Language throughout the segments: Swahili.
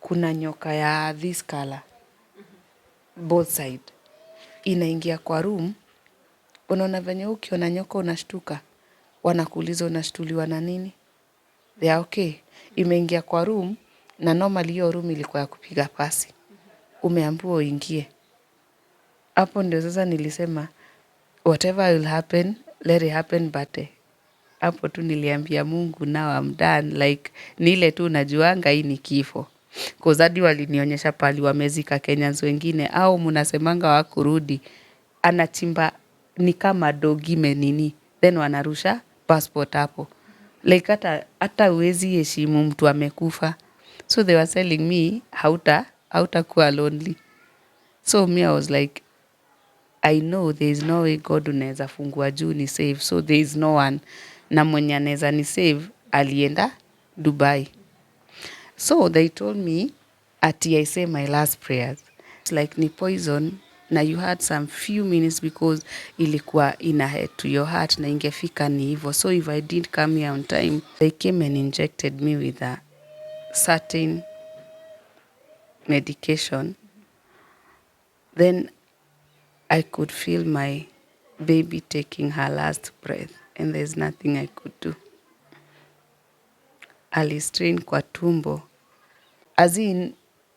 kuna nyoka ya this color both side inaingia kwa room. Unaona venye ukiona nyoka unashtuka, wanakuuliza unashtuliwa na nini? They are okay. Imeingia kwa room na normally hiyo room ilikuwa ya kupiga pasi. Umeambiwa uingie. Hapo ndio sasa nilisema whatever will happen, let it happen, but hapo tu niliambia Mungu now I'm done. Like ni ile tu najuanga hii ni kifo. Cause hadi walinionyesha pali wamezika Kenyans wengine au mnasemanga wakurudi. Anachimba ni kama dogi menini. Then wanarusha passport hapo. Like hata huwezi heshimu mtu amekufa. So they were telling me hautakuwa lonely. So me I was like, I know there is no way God unaweza fungua juu ni save. So there is no one. Na mwenye anaweza ni save alienda Dubai. So they told me ati I say my last prayers. It's like ni poison na you had some few minutes because ilikuwa ina head to your heart na ingefika ni hivyo. So if I didn't come here on time, they came and injected me with a certain medication. Then I could feel my baby taking her last breath and there's nothing I could do. Alistrain kwa tumbo. As in,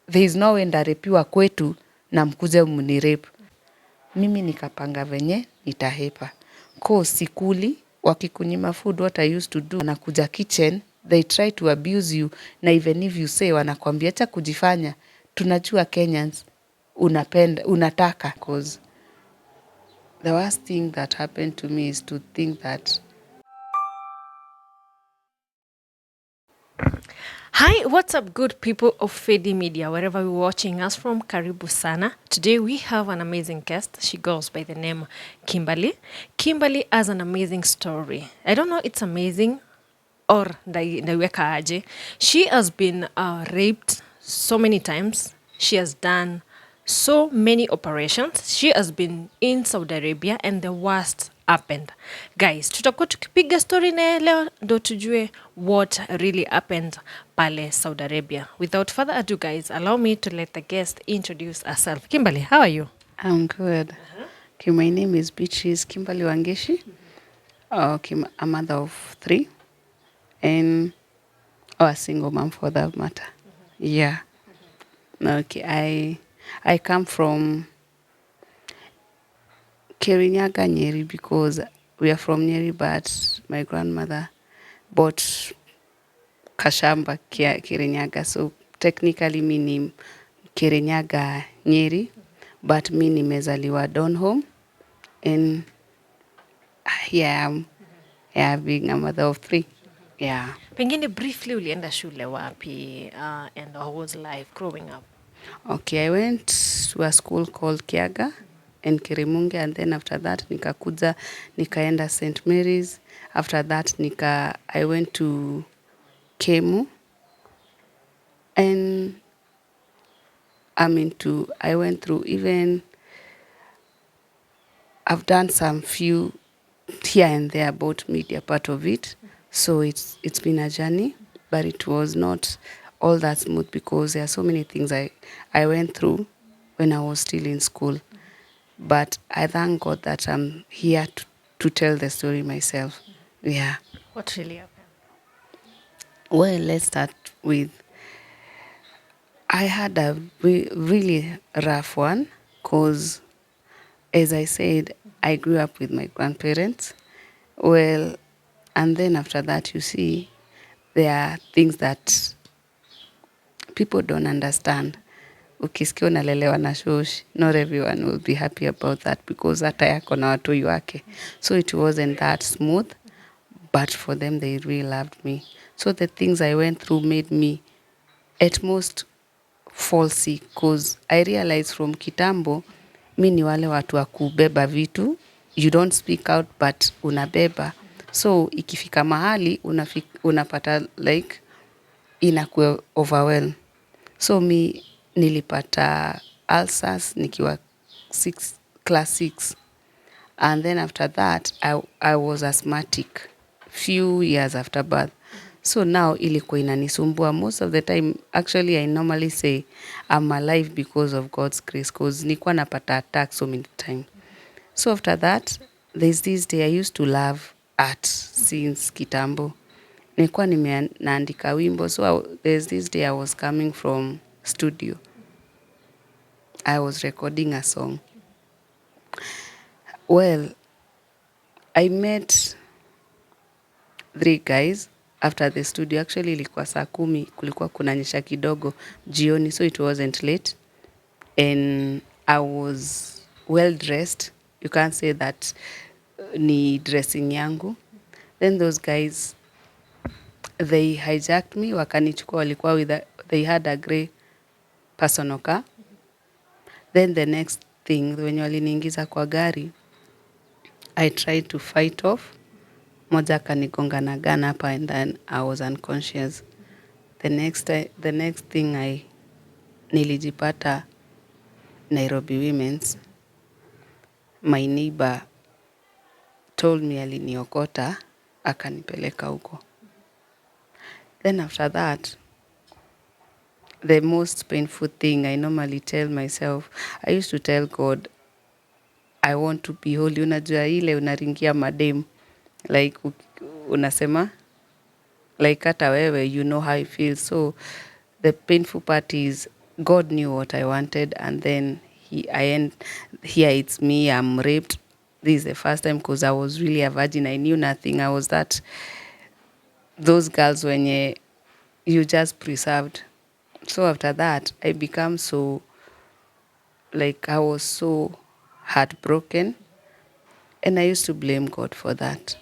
there is no way ndarepiwa kwetu na mkuze mnirepu. Mimi nikapanga venye, nitahepa. Sikuli, wakikunyima food, what I used to do, wanakuja kitchen, they try to abuse you, na even if you say, wanakwambia acha kujifanya, tunajua Kenyans, unataka. Because the worst thing that happened to me is to think that. Hi, what's up, good people of Fedi Media, wherever you're watching us from, karibu sana. Today we have an amazing guest. She goes by the name Kimberly. Kimberly has an amazing story. I don't know it's amazing or ndaiweka aje. She has been raped so many times. She has done so many operations. She has been in Saudi Arabia and the worst happened. Guys, tutakuwa tukipiga story na leo ndo tujue what really happened pale Saudi Arabia. Without further ado, guys, allow me to let the guest introduce herself. Kimberly, how are you? I'm good. Okay, my name is Beatrice Kimberly Wangeshi. Okay, I'm a mother of 3 and a single mom for that matter. Yeah. Okay, I come from Kirinyaga, Nyeri, because we are from Nyeri, but my grandmother bought Kashamba, Kirinyaga. So technically mi ni Kirinyaga, Nyeri, but mi nimezaliwa Donholm, and here I am, being a mother of 3. Yeah. Pengine briefly ulienda shule wapi and how was life growing up? Okay, I went to a school called Kiaga and Kirimunge, and then after that nikaenda St. Mary's. After that I went to Kemu, and I went through even, I've done some few here and there about media part of it. So it's been a journey, but it was not all that smooth because there are so many things I went through when I was still in school. But I thank God that I'm here to tell the story myself. Yeah. What really happened? Well, let's start with, I had a really rough one because, as I said, I grew up with my grandparents. Well, and then after that, you see, there are things that people don't understand. Ukisikia unalelewa na shosh, not everyone will be happy about that because hata yako na watoi wake. So it wasn't that smooth, but for them, they really loved me. So the things I went through made me at most fall sick because I realized from kitambo, mi ni wale watu wa kubeba vitu. You don't speak out, but unabeba. So ikifika mahali, unapata like inakuwa overwhelmed. So mi nilipata ulcers nikiwa class 6. And then after that, I was asthmatic few years after birth. So now ilikuwa inanisumbua most of the time. Actually, I normally say I'm alive because of God's grace, because nilikuwa napata attack so many times. So after that, there's this day I used to love art since kitambo. Nilikuwa naandika wimbo. So there's this day I was coming from studio. I was recording a song. Well, I met 3 guys after the studio. Actually ilikuwa saa 10, kulikuwa kunanyesha kidogo jioni, so it wasn't late. And I was well dressed. You can't say that ni dressing yangu. Then those guys, they hijacked me, wakanichukua, walikuwa they had a grey personal car. Then the next thing, wenye waliniingiza kwa gari, I tried to fight off. Moja akanigonga na gun hapa and then I was unconscious. The next thing nilijipata Nairobi Women's. My neighbor told me aliniokota, akanipeleka huko. Then after that, the most painful thing I normally tell myself, I used to tell God, I want to be holy. Unajua ile unaringia madem, like unasema, like hata wewe, you know how it feels. So the painful part is God knew what I wanted, and then here it's me, I'm raped. This is the first time, because I was really a virgin. I knew nothing. I was those girls when you just preserved. So after that, I become so, like, I was so heartbroken, and I used to blame God for that,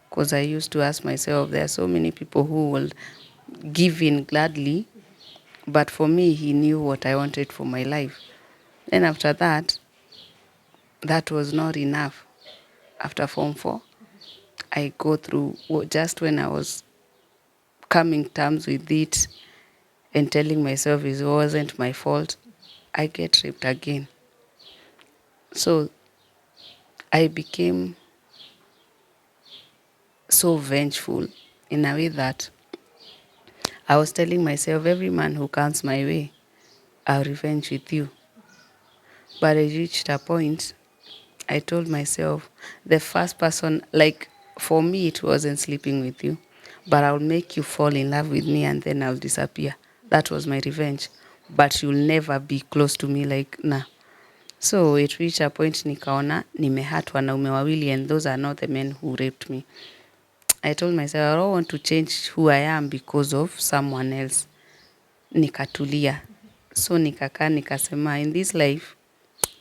because I used to ask myself, there are so many people who will give in gladly, but for me, he knew what I wanted for my life. Then after that, that was not enough. After Form 4, I go through, just when I was coming terms with it and telling myself it wasn't my fault, I get raped again. So I became so vengeful in a way that I was telling myself, every man who comes my way, I'll revenge with you. But I reached a point, I told myself, the first person, like, for me, it wasn't sleeping with you, but I'll make you fall in love with me and then I'll disappear. That was my revenge. But you'll never be close to me, like, nah. So it reached a point, nikaona, nimehurt wanaume wawili, and those are not the men who raped me. I told myself, I don't want to change who I am because of someone else. Nikatulia. So nikakaa, nikasema, in this life,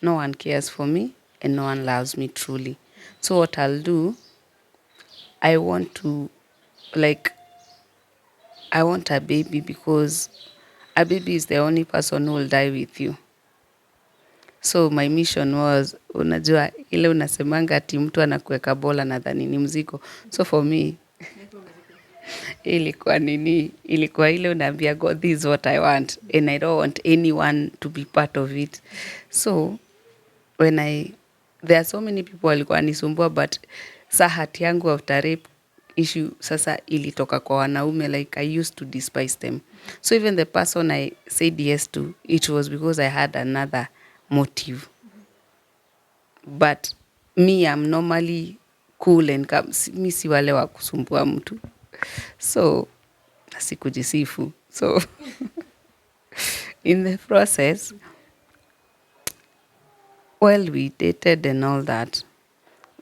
no one cares for me and no one loves me truly. So what I'll do, I want a baby, because a baby is the only person who will die with you. So my mission was, unajua ile unasemanga ati mtu anakuweka bola nadhani ni mzigo. So for me, ilikuwa ile unaambia God, this is what I want, and I don't want anyone to be part of it. So there are so many people walikuwa nisumbua, but hati yangu after rape issue sasa ilitoka kwa wanaume, like I used to despise them. So even the person I said yes to, it was because I had another motive. But me, I'm normally cool and calm. Mi si wale wa kusumbua mtu. So sikujisifu. So in the process, well, we dated and all that,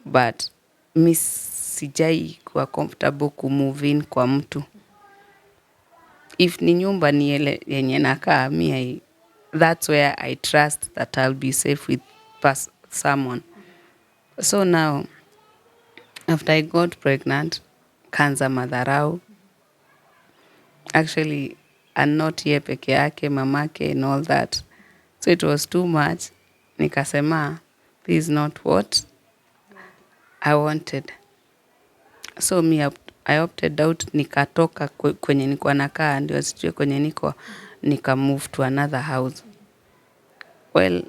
but mi sijai kuwa comfortable kumove in kwa mtu. If ni nyumba ni yenye nakaa, that's where I trust that I'll be safe with someone. So now, after I got pregnant, kanza madharau. Actually, and not ye peke yake, mamake and all that. So it was too much. Nikasema, this is not what I wanted. So I opted out, nikatoka kwenye nilikuwa nakaa, ndio asijue kwenye niko, nika move to another house. Well,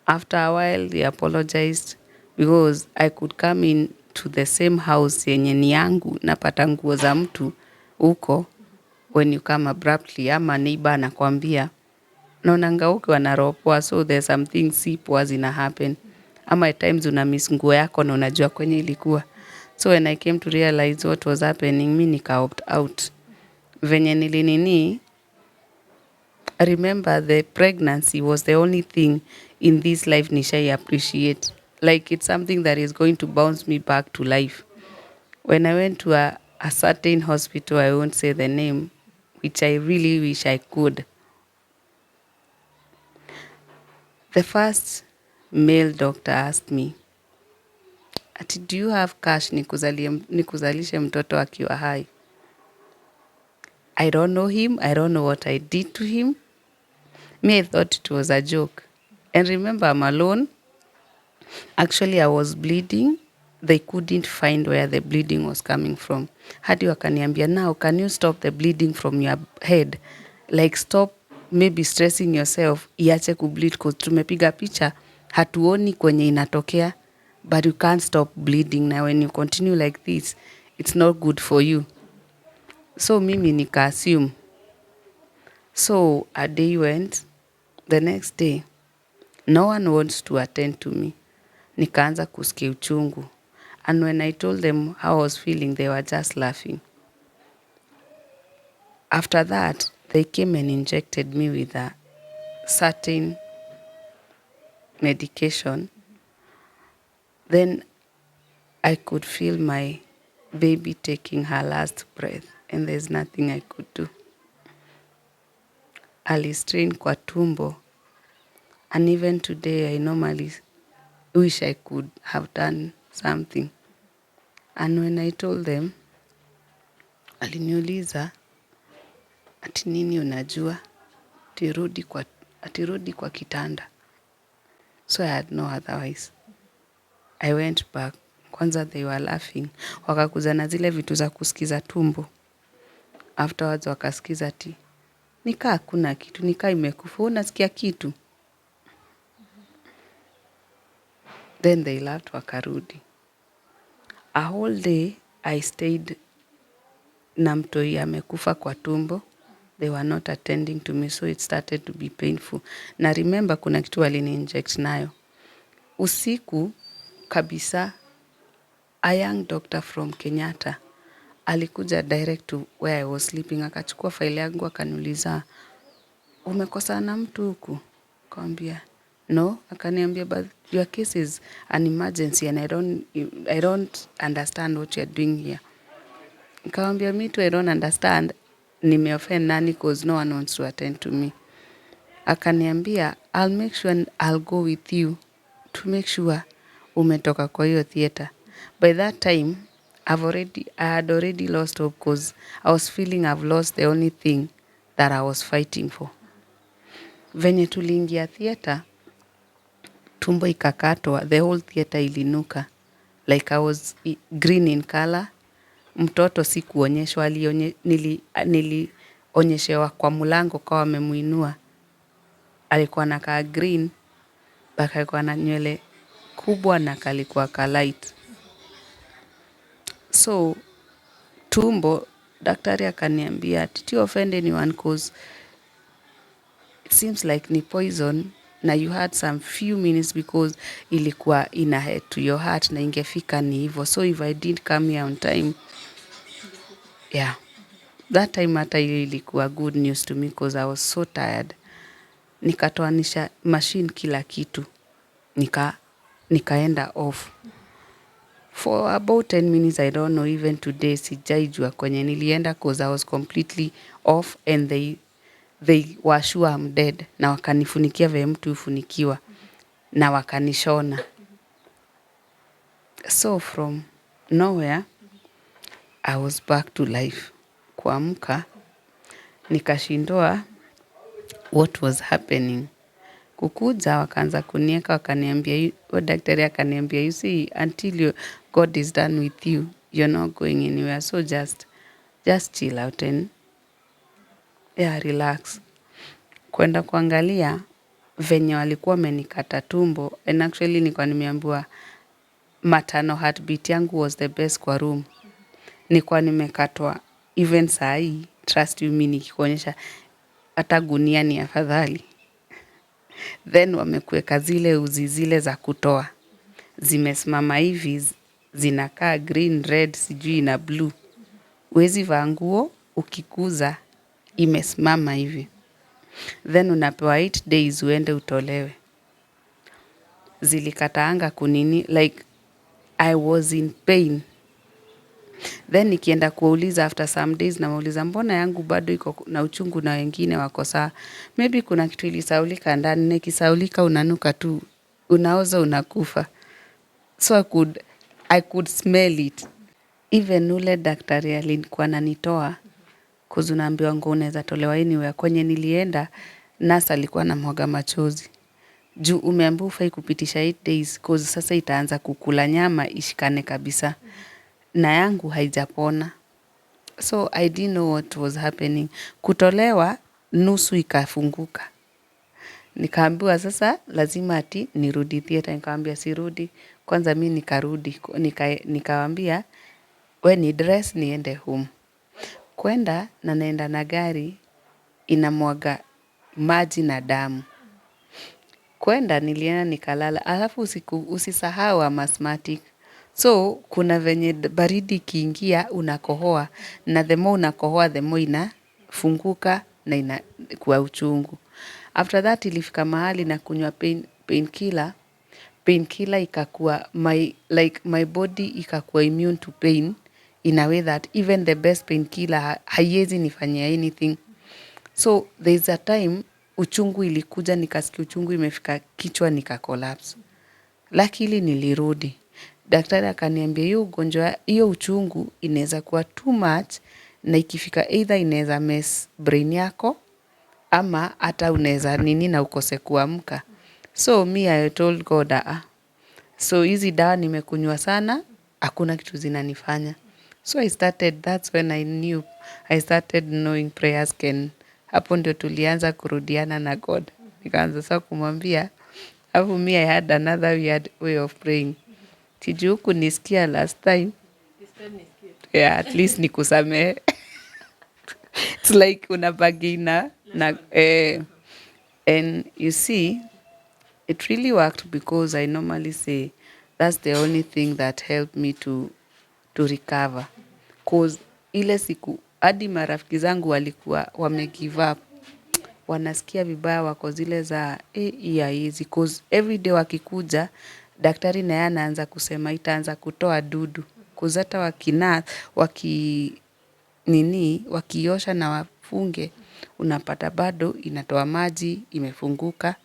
after a while, he apologized, because I could come in to the same house yenye ni yangu, napata nguo za mtu, huko when you come abruptly, ama neighbor anakwambia naonanga ukiwa na roho poa, so there's something si poa zina happen, ama at times una miss nguo yako na unajua kwenye ilikuwa. So when I came to realize what was happening, mi nika opt out. Venye nilinini, remember the pregnancy was the only thing in this life nishai appreciate. Like it's something that is going to bounce me back to life. When I went to a certain hospital, I won't say the name, which I really wish I could. The first male doctor asked me, ati, do you have cash nikuzalishe mtoto akiwa hai? I don't know him. I don't know what I did to him. Me, I thought it was a joke. And remember, I'm alone. Actually, I was bleeding. They couldn't find where the bleeding was coming from. Hadi wakaniambia, now, can you stop the bleeding from your head? Like, stop maybe stressing yourself, iache kubleed, cause tumepiga picha, hatuoni kwenye inatokea, but you can't stop bleeding. Now, when you continue like this, it's not good for you. So mimi nika assume. So a day went, the next day, no one wants to attend to me. Nikaanza kusikia uchungu. And when I told them how I was feeling, they were just laughing. After that, they came and injected me with a certain medication. Then I could feel my baby taking her last breath, and there's nothing I could do. Alistrain kwa tumbo, and even today I normally wish I could have done something. And when I told them, aliniuliza, ati nini unajua? Atirudi kwa kitanda. So I had no otherwise. I went back. Kwanza they were laughing. Wakakuza na zile vitu za kusikiza tumbo. Afterwards wakasikiza ati, nikaa hakuna kitu, nikaa imekufa, unasikia kitu. Then they laughed, wakarudi. A whole day I stayed na mtoi amekufa kwa tumbo. They were not attending to me, so it started to be painful. Na remember kuna kitu walini inject nayo. Usiku kabisa, a young doctor from Kenyatta alikuja direct to where I was sleeping. Akachukua file yangu akaniuliza, umekosana na mtu huku? Nikamwambia, no. Akaniambia, but your case is an emergency and I don't understand what you're doing here. Nikamwambia, me too, I don't understand. Nimeoffend nani cause no one wants to attend to me. Akaniambia, I'll make sure and I'll go with you to make sure umetoka kwa hiyo theater. By that time, I had already lost hope because I was feeling I've lost the only thing that I was fighting for. Venye tuliingia theater, tumbo ikakatwa, the whole theater ilinuka. Like I was green in color. Mtoto si kuonyeshwa, nilionyeshewa kwa mlango kwa wamemuinua. Alikuwa anakaa green, baka alikuwa na nywele kubwa na kalikuwa ka light. So tumbo, daktari akaniambia, did you offend anyone cause it seems like ni poison na you had some few minutes because ilikuwa ina head to your heart na ingefika ni hivyo. So if I didn't come here on time, yeah, that time hata ilikuwa good news to me because I was so tired. Nikatoanisha machine kila kitu. Nikaenda off. For about 10 minutes, I don't know, even today, sijaijua kwenye nilienda cause I was completely off and they were sure I'm dead. Na wakanifunikia vile mtu hufunikiwa. Na wakanishona. So from nowhere, I was back to life. Kuamka, nikashindwa what was happening. Kukuja, wakaanza kunieka, wakaniambia, daktari akaniambia, you see, until God is done with you, you're not going anywhere. So just chill out and relax. Kwenda kuangalia, venye walikuwa wamenikata tumbo, and actually nilikuwa nimeambiwa maternal heartbeat yangu was the best kwa room. Nilikuwa nimekatwa even sahi, trust you me nikikuonyesha hata gunia ni afadhali. Then wamekuweka zile uzi zile za kutoa. Zimesimama hivi, zinakaa green, red, sijui na blue. Huwezi vaa nguo, ukikuza, imesimama hivi. Then unapewa 8 days uende utolewe. Zilikataanga kunini, like I was in pain. Then nikienda kuuliza after some days na wauliza mbona yangu bado iko na uchungu na wengine wako sawa. Maybe kuna kitu ilisaulika ndani, na ikisaulika unanuka tu, unaoza unakufa. So I could smell it. Even ule daktari alikuwa ananitoa, cause unaambiwa nguo unaweza tolewa anywhere. Kwenye nilienda, nurse alikuwa anamwaga machozi. Juu umeambiwa hufai kupitisha 8 days, cause sasa itaanza kukula nyama ishikane kabisa. Na yangu haijapona. So I didn't know what was happening. Kutolewa, nusu ikafunguka. Nikaambiwa sasa lazima ati nirudi theater. Nikaambia sirudi. Kwanza mi nikarudi. Nikawaambia we ni dress niende home. Kwenda na naenda na gari inamwaga maji na damu. Kwenda nilienda nikalala. Alafu usisahau I'm asthmatic. So kuna venye baridi ikiingia unakohoa, na the more unakohoa the more inafunguka na inakuwa uchungu. After that ilifika mahali na kunywa painkiller. Painkiller ikakuwa my body ikakuwa immune to pain in a way that even the best painkiller haiwezi nifanyia anything. So there's a time uchungu ilikuja, nikasikia uchungu imefika kichwa, nika collapse. Luckily nilirudi. Daktari akaniambia hiyo ugonjwa, hiyo uchungu inaweza kuwa too much, na ikifika either inaweza mess brain yako ama hata unaweza nini na ukose kuamka. So me I told God, so hizi dawa nimekunywa sana, hakuna kitu zinanifanya. So that's when I started knowing prayers can. Hapo ndio tulianza kurudiana na God. Nikaanza sasa kumwambia, hapo me I had another weird way of praying. Tiju kunisikia last time. Yeah, at least nikusamehe. It's like unabagina. And you see, it really worked because I normally say that's the only thing that helped me to recover. Cause ile siku, hadi marafiki zangu walikuwa wamegive up. Wanasikia vibaya, wako zile za ya hizi. Cause every day wakikuja, daktari naye anaanza kusema itaanza kutoa dudu. Cause hata wakiosha na wafunge, unapata bado inatoa maji, imefunguka.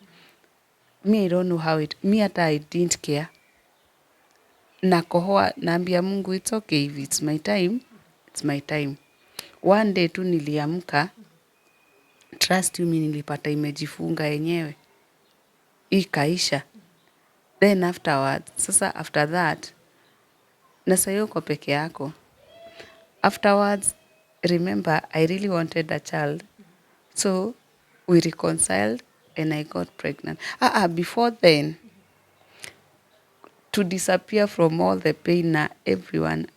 Me I don't know how me hata I didn't care. Nakohoa, naambia Mungu it's okay, if it's my time, it's my time. One day tu niliamka, trust you me, nilipata imejifunga yenyewe. Ikaisha. Then after that, na saa hiyo uko peke yako. Afterwards, remember, I really wanted a child. So, we reconciled and I got pregnant. Before then, to disappear from all the pain na everyone,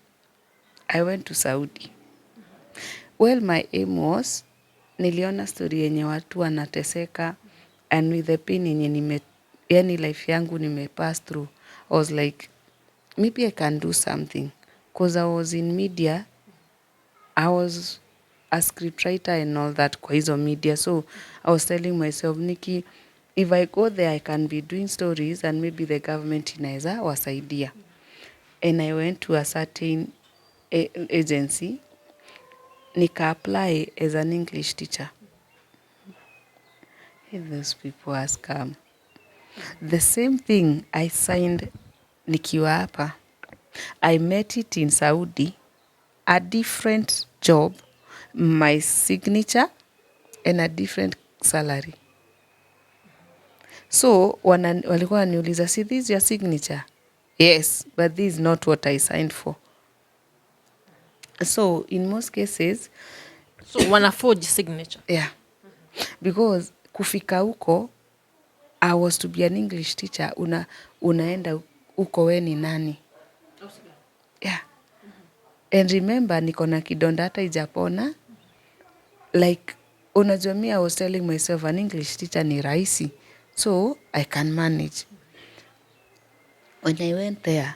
I went to Saudi. Well, my aim was, niliona story yenye watu wanateseka, and with the pain yenye yani life yangu pass through, I was like, maybe I can do something. Because I was in media, I was a scriptwriter and all that kwa hizo media. So I was telling myself, Nikki, if I go there, I can be doing stories and maybe the government inaweza wasaidia. And I went to a certain agency, nika apply as an English teacher. Hey, those people are scam. The same thing I signed nikiwa hapa. I met it in Saudi, a different job, my signature, and a different salary. So, walikuwa wananiuliza, see this is your signature? Yes, but this is not what I signed for. So, in most cases... So, wana forge signature? Yeah. Because kufika huko, I was to be an English teacher. Unaenda huko we ni nani? Yeah. And remember niko na kidonda hata ijapona. Like, unajua me, I was telling myself an English teacher ni rahisi, so I can manage. When I went there,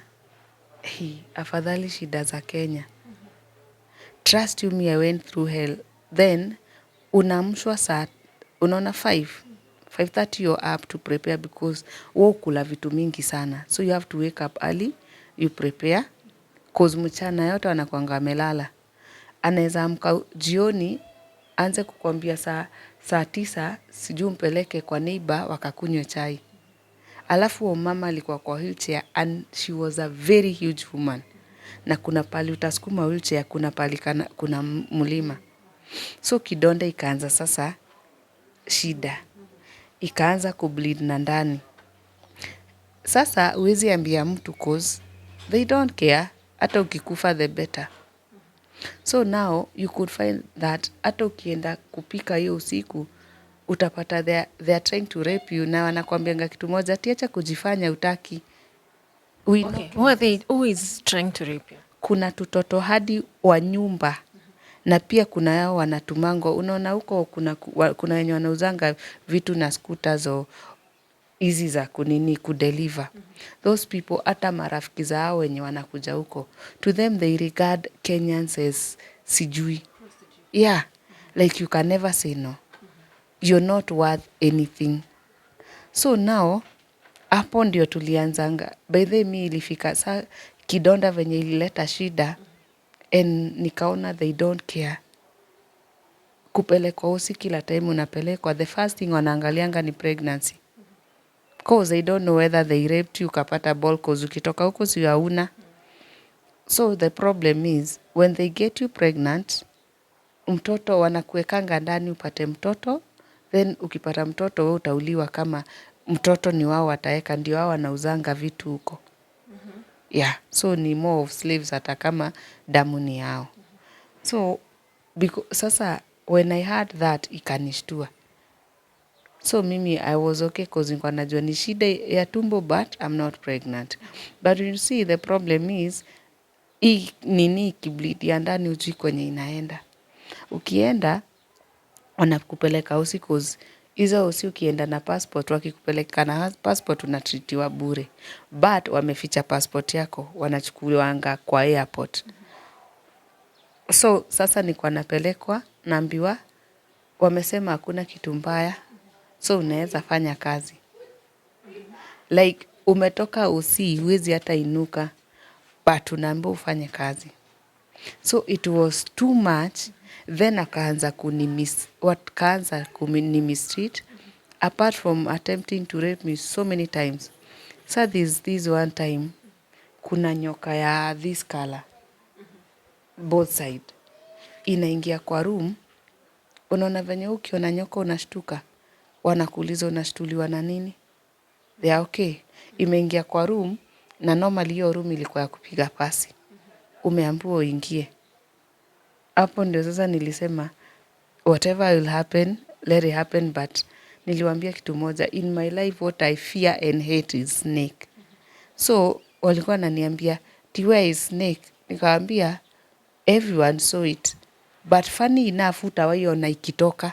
afadhali shida za Kenya. Trust you me, I went through hell. Then, unaamshwa saa, unaona 5:30 you're up to prepare because wewe kula vitu mingi sana. So you have to wake up early, you prepare. Cause mchana yote wanakuanga wamelala. Anaweza amka jioni, aanze kukwambia saa 9, sijui umpeleke kwa neighbor wakakunywe chai. Alafu mama alikuwa kwa wheelchair and she was a very huge woman. Na kuna pali utasukuma wheelchair, kuna pali kuna mlima. So kidonda ikaanza sasa shida. Ikaanza kubleed na ndani. Sasa huwezi ambia mtu cause they don't care. Hata ukikufa the better. So now you could find that hata ukienda kupika hiyo usiku utapata they are trying to rape you na wanakuambianga kitu moja, acha kujifanya utaki. Okay. Who is trying to rape you? Kuna tutoto hadi wa nyumba na pia kuna yao wanatumango. Unaona huko kuna wenye wanauzanga vitu na scooters o hizi za kudeliver. Those people hata marafiki zao wenye wanakuja huko. To them they regard Kenyans as sijui. Yeah, like you can never say no. You're not worth anything. So now, hapo ndio tulianzanga. By the way mi ilifika saa kidonda venye ilileta shida and nikaona they don't care. Kupelekwa hosi kila time unapelekwa. The first thing wanaangalianga ni pregnancy. Cause they don't know whether they raped you ukapata ball cause ukitoka huko si hauna. So the problem is when they get you pregnant, mtoto wanakuwekanga ndani upate mtoto, then ukipata mtoto wewe utauliwa kama mtoto ni wao wataweka, ndio wao wanauzanga vitu huko. Yeah, so ni more of slaves hata kama damu ni yao. So sasa when I heard that ikanishtua. So mimi I was okay cause nilikuwa najua ni shida ya tumbo but I'm not pregnant. But you see the problem is hii nini kibleed ya ndani hujui kwenye inaenda. Ukienda wanakupeleka hosi cause hizo hosi ukienda na passport, wakikupeleka na passport unatritiwa bure. But wameficha passport yako, wanachukuliwanga kwa airport. So sasa nilikuwa napelekwa, naambiwa wamesema hakuna kitu mbaya, so unaweza fanya kazi. Like umetoka hosi huwezi hata inuka, but unaambiwa ufanye kazi. So it was too much. Then akaanza kunimistreat apart from attempting to rape me so many times. So this one time kuna nyoka ya this color both side inaingia kwa room. Unaona venye ukiona nyoka unashtuka, wanakuuliza unashtuliwa na nini? They are okay. Imeingia kwa room na normally hiyo room ilikuwa ya kupiga pasi. Umeambiwa uingie. Hapo ndio sasa nilisema whatever will happen, let it happen, but niliwaambia kitu moja, in my life what I fear and hate is snake. So walikuwa wananiambia, where is snake? Nikawaambia everyone saw it. But funny enough utawaiona ikitoka.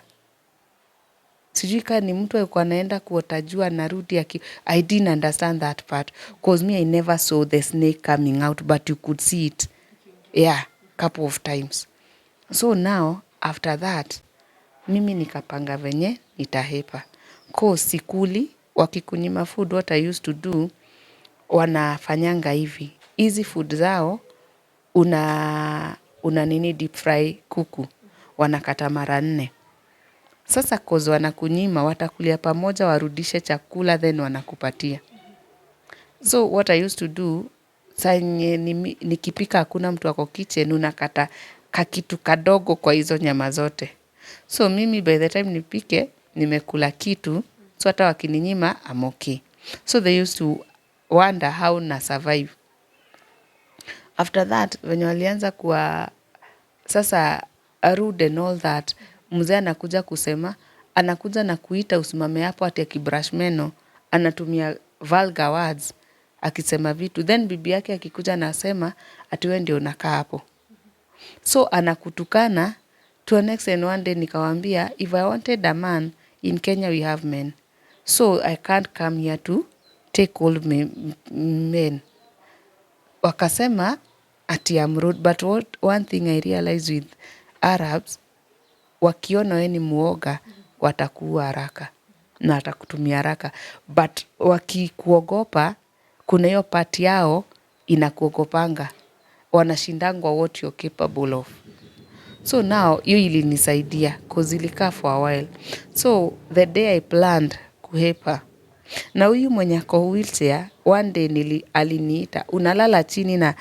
Sijui kama ni mtu alikuwa anaenda kuota jua narudi I didn't understand that part. Cause me I never saw the snake coming out, but you could see it. Yeah, couple of times. So now, after that, mimi nikapanga venye nitahepa. Cause sikuli, wakikunyima food, what I used to do, wanafanyanga hivi. Easy food zao, una nini deep fry kuku. Wanakata mara 4. Sasa cause wanakunyima, watakulia pamoja, warudishe chakula, then wanakupatia. So what I used to do, saa yenye nikipika hakuna mtu wako kitchen, unakata kakitu kadogo kwa hizo nyama zote. So mimi by the time nipike, nimekula kitu, so hata wakininyima, I'm okay. So they used to wonder how na survive. After that, venye walianza kuwa sasa rude and all that, mzee anakuja kusema, anakuja na kuita usimame hapo ati akibrush meno, anatumia vulgar words, akisema vitu. Then bibi yake akikuja anasema ati wewe ndio unakaa hapo. So anakutukana to an extent. One day nikawambia, if I wanted a man in Kenya, we have men, so I can't come here to take old men. Wakasema ati I'm rude, but one thing I realized with Arabs, wakiona we ni muoga watakuua haraka na watakutumia haraka, but wakikuogopa, kuna hiyo part yao inakuogopanga, wanashindangwa what you're capable of. So now hiyo ilinisaidia cause ilikaa for a while. So the day I planned kuhepa, na huyu mwenye ako wheelchair, one day aliniita, unalala chini na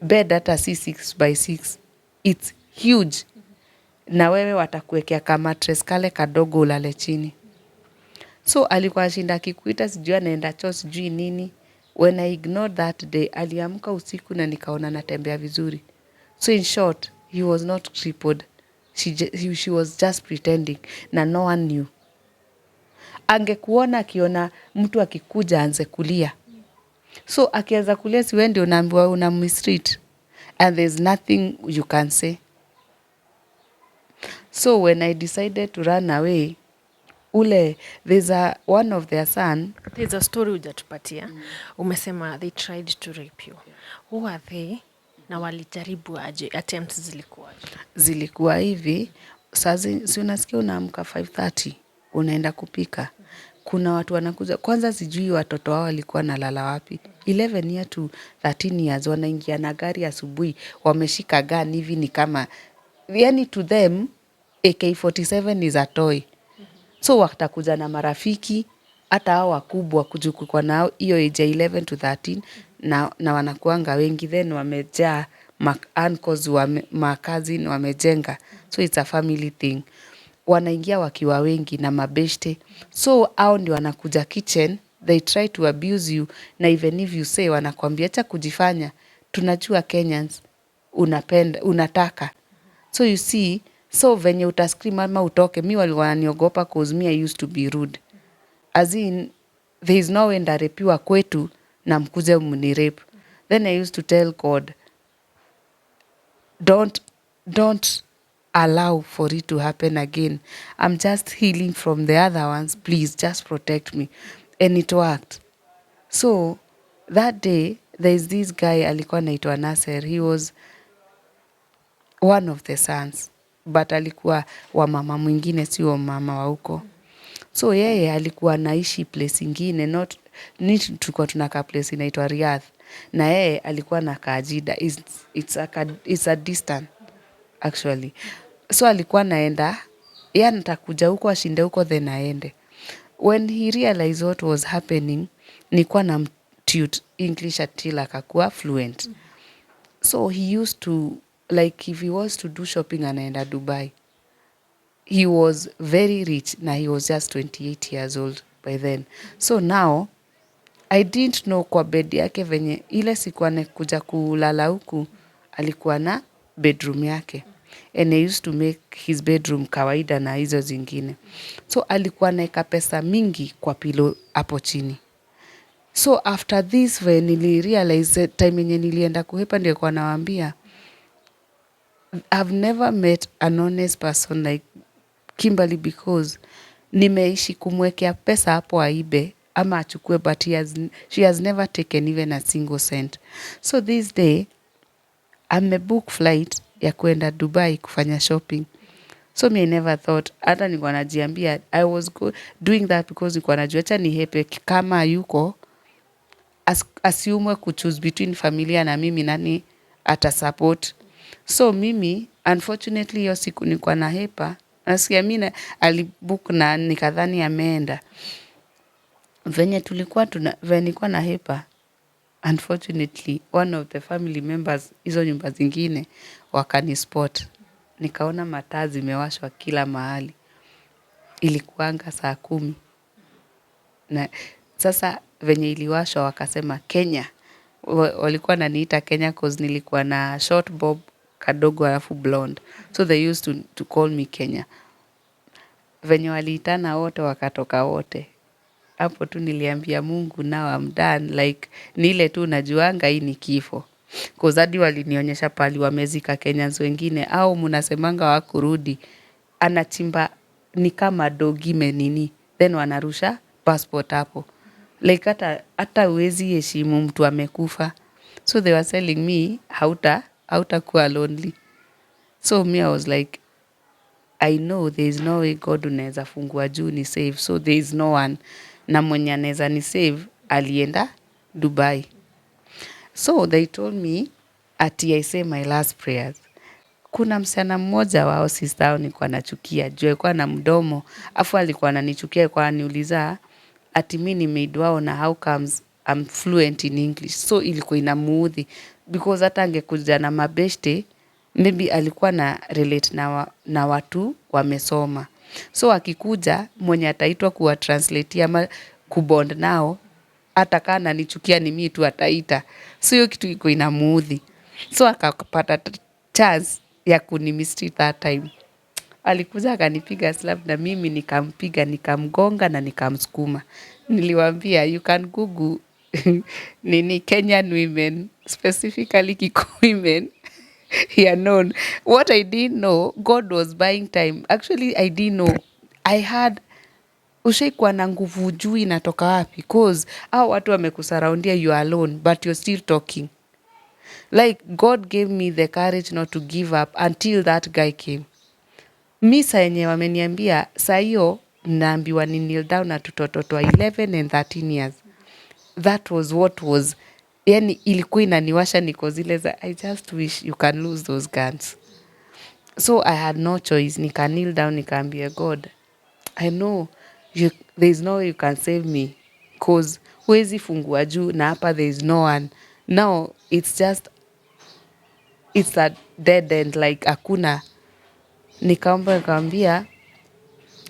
bed hata si 6x6, it's huge, na wewe watakuwekea kama mattress kale kadogo ulale chini. So alikuwa shinda akikuita, sijui anaenda choo, sijui nini. When I ignored that day, aliamka usiku na nikaona natembea vizuri. So in short, he was not crippled. She was just pretending na no one knew. Angekuona akiona mtu akikuja anze kulia. So akianza kulia, si wewe ndio unaambiwa una mistreat, and there's nothing you can say. So when I decided to run away, there's one of their son. There's a story hujatupatia. Umesema they tried to rape you. Who are they? Na walijaribu aje? Attempts zilikuwa aje? Zilikuwa hivi, si unasikia unaamka 5:30, unaenda kupika. Kuna watu wanakuja, kwanza sijui watoto wao walikuwa nalala wapi. 11 years to 13 years wanaingia na gari asubuhi, wameshika gun hivi, ni kama, yani to them AK47 is a toy. So watakuja na marafiki, hata hao wakubwa kujukukwa nao hiyo age 11 to 13, na wanakuanga wengi, then wamejaa uncles, makazini wamejenga. So it's a family thing. Wanaingia wakiwa wengi na mabeshte. So hao ndio wanakuja kitchen, they try to abuse you, na even if you say, wanakwambia acha kujifanya, tunajua Kenyans unataka. So you see, so venye utascream ama utoke, mi wananiogopa cause me I used to be rude. As in, there is no way ndarepiwa kwetu na mkuze mnirape. Then I used to tell God, don't allow for it to happen again. I'm just healing from the other ones. Please just protect me. And it worked. So that day, there's this guy alikuwa anaitwa Nasser. He was one of the sons, but alikuwa wa mama mwingine, sio mama wa huko. So yeye alikuwa naishi place ingine, tulikuwa tunakaa place inaitwa Riyadh, na yeye alikuwa nakaa Jeddah. It's a distance actually. So alikuwa naenda, yeye anatakuja huko, ashinde huko, then aende. When he realized what was happening, nilikuwa na mtute English until akakuwa fluent. So he used to, like, if he was to do shopping anaenda Dubai. He was very rich, na he was just 28 years old by then. So now, I didn't know kwa bed yake venye, ile siku anakuja kulala huku, alikuwa na bedroom yake. And he used to make his bedroom kawaida na hizo zingine. So alikuwa naeka pesa mingi kwa pillow hapo chini. So after this, when nilirealize time yenye nilienda kuhepa, ndio kwa nawaambia, I've never met an honest person like Kimberly, because nimeishi kumwekea pesa hapo aibe ama achukue, but she has never taken even a single cent. So this day, amebook flight ya kuenda Dubai kufanya shopping. So me I never thought, hata nilikuwa najiambia, I was doing that because nilikuwa najua acha nihepe, kama yuko asiumwe kuchoose between familia na mimi, nani ata support. So mimi, unfortunately, hiyo siku nilikuwa na hepa, nasikia mimi alibook na nikadhani ameenda. Venye nilikuwa na hepa, unfortunately, one of the family members, hizo nyumba zingine, wakanispot. Nikaona mataa zimewashwa kila mahali. Ilikuanga 10:00. Na sasa venye iliwashwa wakasema Kenya. Walikuwa wananiita Kenya cause nilikuwa na short bob kadogo alafu blonde. So they used to call me Kenya. Venye waliitana wote wakatoka wote. Hapo tu niliambia Mungu, now I'm done. Like, ni ile tu najuanga hii ni kifo. 'Cause hadi walinionyesha pahali wamezika Kenyans wengine au mnasemanga hawakurudi. Anachimba ni kama dogi imenini, then wanarusha passport hapo. Like hata huwezi heshimu mtu amekufa. So they were telling me hautakuwa lonely. So me I was like, I know there is no way God unaweza fungua juu ni save. So there is no one. Na mwenye anaweza ni save alienda Dubai. So they told me ati I say my last prayers. Kuna msichana mmoja wao sister yao nilikuwa nachukia. Juu alikuwa na mdomo. Afu alikuwa ananichukia alikuwa ananiuliza ati mi ni maid wao na how comes I'm fluent in English. So ilikuwa inamuudhi. Because hata angekuja na mabeshte, maybe alikuwa na relate na watu wamesoma. So akikuja mwenye ataitwa kuwa translate ama kubond nao, hata kaa ananichukia ni mimi tu ataita. So hiyo kitu iko inamuudhi. So akapata chance ya kunimistreat that time. Alikuja akanipiga slap na mimi nikampiga, nikamgonga na nikamsukuma. Niliwaambia you can google nini Kenyan women, specifically Kikuyu women. Yeah, known. What I didn't know, God was buying time. Actually, I didn't know. I had ushaikuwa na nguvu hujui inatoka wapi. Cause hao watu wamekusaraundia you are alone, but you're still talking. Like, God gave me the courage not to give up until that guy came. Mi saa yenye wameniambia, saa hiyo naambiwa ni kneel down na tutoto twa 11 and 13 years. That was what was, yani ilikuwa inaniwasha niko zile za, I just wish you can lose those guns. So I had no choice. Nika kneel down, nikaambia God, I know there is no way you can save me. Cause huwezi fungua juu na hapa there is no one. Now it's a dead end, like hakuna. Nikamwambia,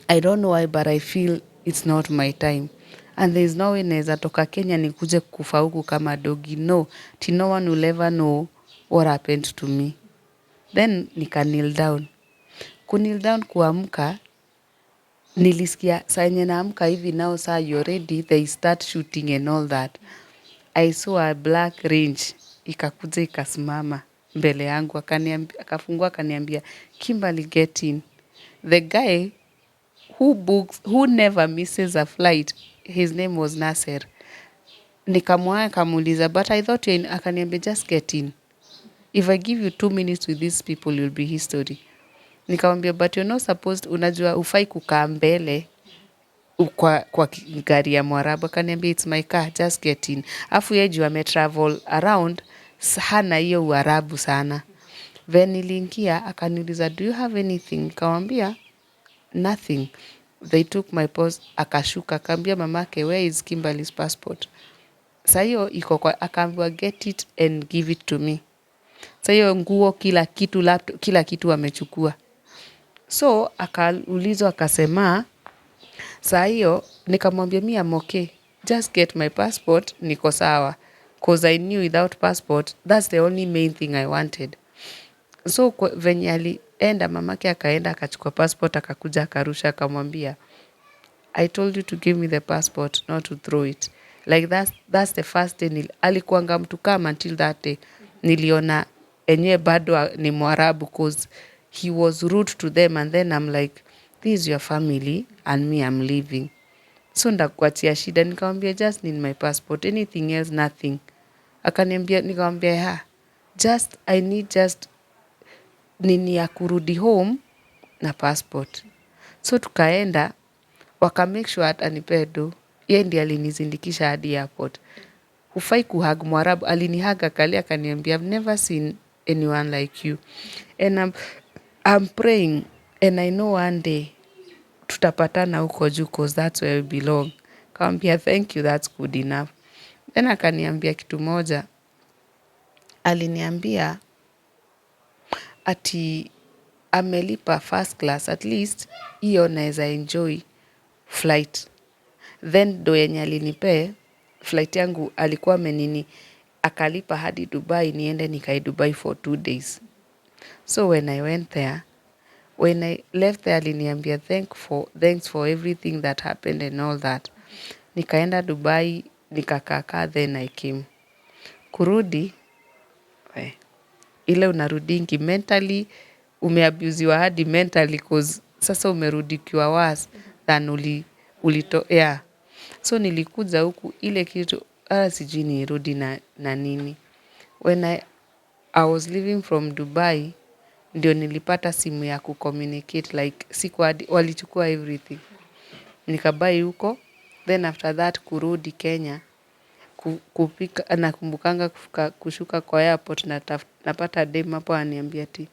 I don't know why but I feel it's not my time. And there is no way naweza toka Kenya nikuje kufa huku kama dogi. No, no one will ever know what happened to me. Then nika kneel down. Kneel down kuamka, nilisikia saa yenye naamka hivi now saa you ready, they start shooting and all that. I saw a black range, ikakuja ikasimama mbele yangu, akafungua akaniambia, Kimberly, get in. The guy who never misses a flight, his name was Nasser. Nikamuuliza, but I thought akaniambia, just get in. If I give you 2 minutes with these people, you'll be history. Nikamwambia, but you're not supposed, unajua ufai kukaa mbele kwa gari ya Mwarabu. Akaniambia, it's my car, just get in. Afu yeye juu ametravel around, hana hiyo Uarabu sana. Then niliingia, akaniuliza, do you have anything? Nikamwambia, nothing. They took my purse, akashuka, akaambia mamake, where is Kimberly's passport? Saa hiyo iko kwa, akaambiwa, get it and give it to me. Saa hiyo nguo, kila kitu, laptop, kila kitu wamechukua. So akaulizwa akasema, saa hiyo nikamwambia mimi I'm okay, just get my passport, niko sawa. Cause I knew without passport, that's the only main thing I wanted. So venye alienda mamake akaenda akachukua passport, akakuja akarusha, akamwambia, I told you to give me the passport, not to throw it. Like that's the first day alikuanga mtu kama until that day. Niliona enyewe bado ni Mwarabu cause he was rude to them, and then I'm like, this is your family and me I'm leaving. So ndakuachia shida, nikamwambia just need my passport, anything else nothing. Akaniambia, nikamwambia I need just nini ya kurudi home na passport. So tukaenda, waka make sure atanipe do. Yeye ndiye alinizindikisha hadi airport. Hufai kuhug Mwarabu, alinihug akalia akaniambia, I've never seen anyone like you. And I'm praying and I know one day tutapatana huko juu cause that's where we belong. Kaambia, thank you, that's good enough. Then akaniambia kitu moja. Aliniambia ati amelipa first class, at least hiyo naweza enjoy flight. Then do yenye alinipe flight yangu alikuwa amenini akalipa hadi Dubai, niende nikai Dubai for 2 days. So when I went there, when I left there aliniambia thanks for everything that happened and all that. Nikaenda Dubai, nikakaka, then I came. Kurudi, Ile unarudingi mentally, umeabusiwa hadi mentally cause sasa umerudi ukiwa worse than yeah. So nilikuja huku ile kitu sijui nirudi na nini. When I was living from Dubai, ndio nilipata simu ya kucommunicate like siku hadi walichukua everything. Nikabai huko, then after that kurudi Kenya, kupika nakumbukanga kushuka kwa airport napata dem hapo ananiambia ati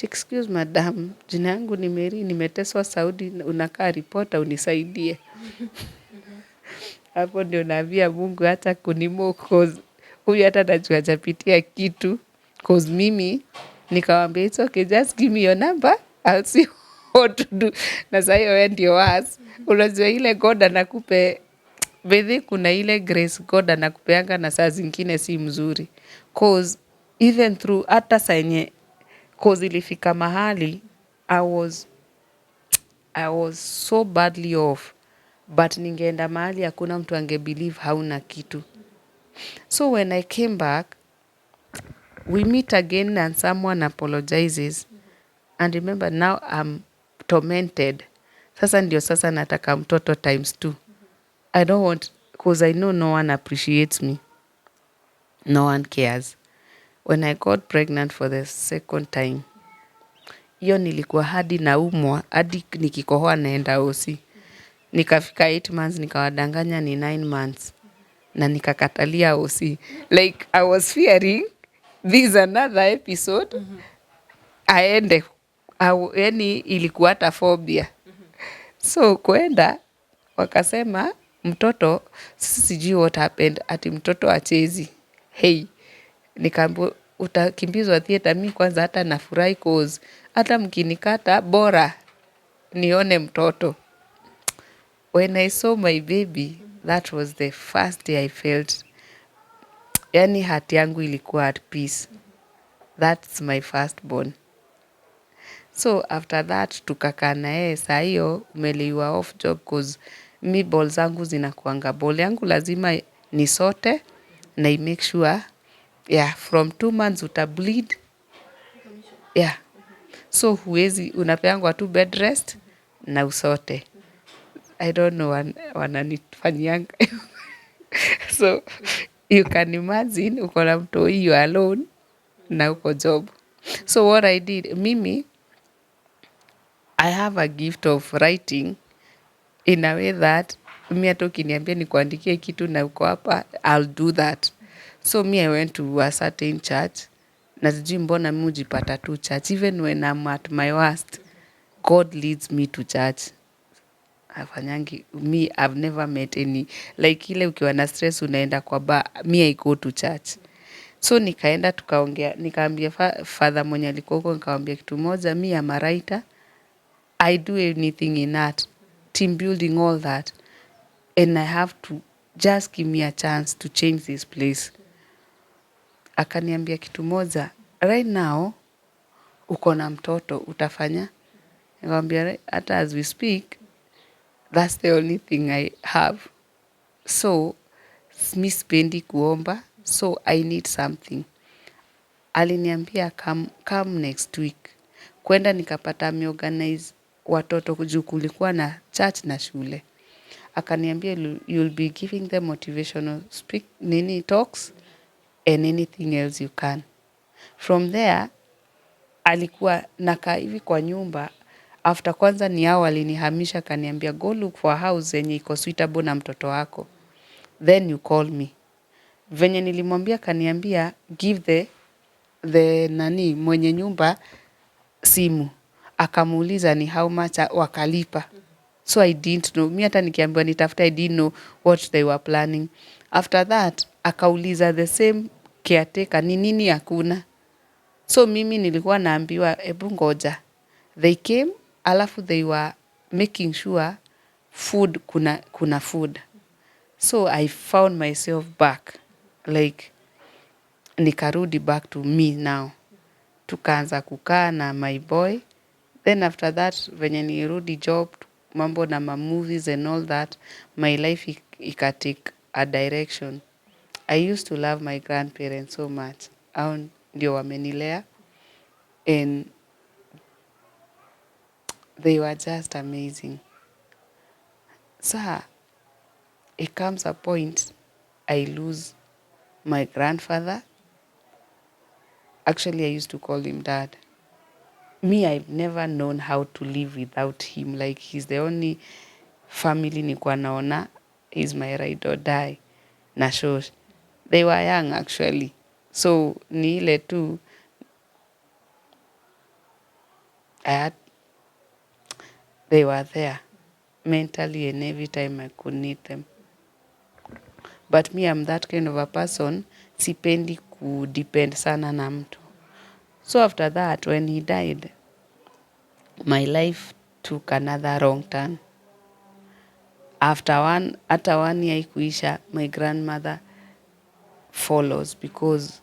excuse madam, jina yangu ni Mary, nimeteswa Saudi, unakaa reporter unisaidie. Hapo ndio naambia Mungu hata kunimo cause huyu hata najua hajapitia kitu cause mimi nikamwambia it's okay, just give me your number, I'll see what to do. Na sasa hiyo wewe ndio was unajua ile God anakupe bedhi, kuna ile grace God anakupeanga na saa zingine si mzuri cause even through hata senye cause ilifika mahali I was so badly off, but ningeenda mahali hakuna mtu angebelieve hauna kitu. So when I came back, we meet again and someone apologizes. And remember now I'm tormented. Sasa ndio sasa nataka mtoto times 2. I don't want, because I know no one appreciates me. No one cares. When I got pregnant for the second time, hiyo nilikuwa hadi naumwa, hadi nikikohoa naenda OC. Nikafika 8 months, nikawadanganya ni 9 months. Na nikakatalia OC. Like, I was fearing this another episode. Aende. Yani ilikuwa hata phobia. So, kuenda, wakasema, mtoto, sijui what happened, ati mtoto achezi. Hey, nikaambiwa utakimbizwa theater. Mi kwanza hata nafurahi cause hata mkinikata bora nione mtoto. When I saw my baby, that was the first day I felt, yani hati yangu ilikuwa at peace. That's my firstborn. So after that, tukakaa na yeye. Saa hiyo umeliwa off job cause mi ball zangu zinakuanga. Ball yangu lazima ni sote na I make sure, yeah, from 2 months utableed. Yeah. So huwezi, unapeangwa tu bed rest na usote. I don't know wananifanyanga. So you can imagine uko na mtoi, you alone na uko job. So what I did, mimi, I have a gift of writing in a way that mi hata ukiniambia nikuandikie kitu na uko hapa, I'll do that. So me, I went to a certain church. Na sijui mbona mi hujipata tu church. Even when I'm at my worst, God leads me to church. Afanyangi, me, I've never met any. Like ile ukiwa na stress unaenda kwa bar, me I go to church. So nikaenda tukaongea, nikaambia father mwenye alikuwa huko, nikamwambia kitu moja, me am a writer. I do anything in art, team building, all that. And I have to just give me a chance to change this place. Akaniambia kitu moja, right now, uko na mtoto, utafanya? Nikamwambia hata as we speak, that's the only thing I have. So, mi sipendi kuomba, so I need something. Aliniambia come next week. Kwenda nikapata ameorganize watoto juu kulikuwa na church na shule. Akaniambia you'll be giving them motivational talks and anything else you can. From there, alikuwa nakaa hivi kwa nyumba. After kwanza ni hao alinihamisha, akaniambia go look for a house yenye iko suitable na mtoto wako. Then you call me. Venye nilimwambia akaniambia give the mwenye nyumba simu. Akamuuliza ni how much, wakalipa. So I didn't know. Mi hata nikiambiwa nitafuta, I didn't know what they were planning. After that, akauliza the same caretaker ni nini hakuna. So mimi nilikuwa naambiwa ebu ngoja. They came, alafu they were making sure food, kuna food. So I found myself back. Like, nikarudi back to me now. Tukaanza kukaa na my boy. Then after that, venye nirudi job, mambo na movies and all that, my life ikatake a direction. I used to love my grandparents so much. ndio wamenilea, and they were just amazing. Sa it comes a point I lose my grandfather. Actually, I used to call him dad. Me, I've never known how to live without him. Like, he's the only family nilikuwa naona he's my ride or die na shosh. They were young actually, so ni ile tu they were there mentally and every time I could need them. But me, I'm that kind of a person, sipendi kudepend sana na mtu. So after that, when he died, my life took another wrong turn. After hata 1 year ikuisha, my grandmother follows because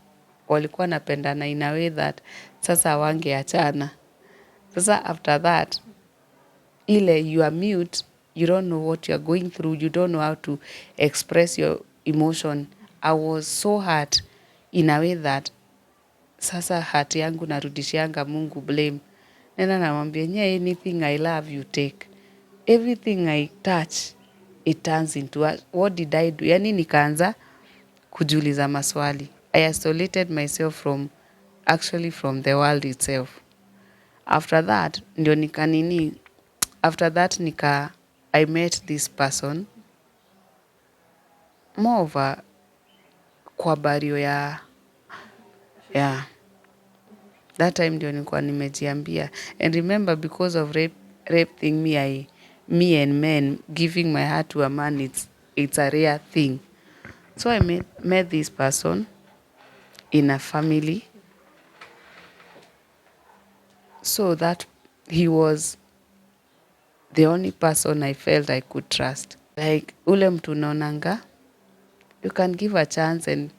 walikuwa napendana in a way that sasa wangeachana. Sasa after that, ile you are mute, you don't know what you are going through, you don't know how to express your emotion. I was so hurt in a way that sasa hati yangu narudishianga Mungu blame. Nena namwambia, nye, anything I love you take. Everything I touch, it turns into what did I do? Yani nikaanza kujiuliza maswali. I isolated myself from the world itself. After that, I met this person more of a kwa bario ya that time ndio nilikuwa nimejiambia. And remember, because of rape thing, me and men giving my heart to a man, it's a rare thing. So I met this person in a family, so that he was the only person I felt I could trust. Like, ule mtu naonanga, you can give a chance and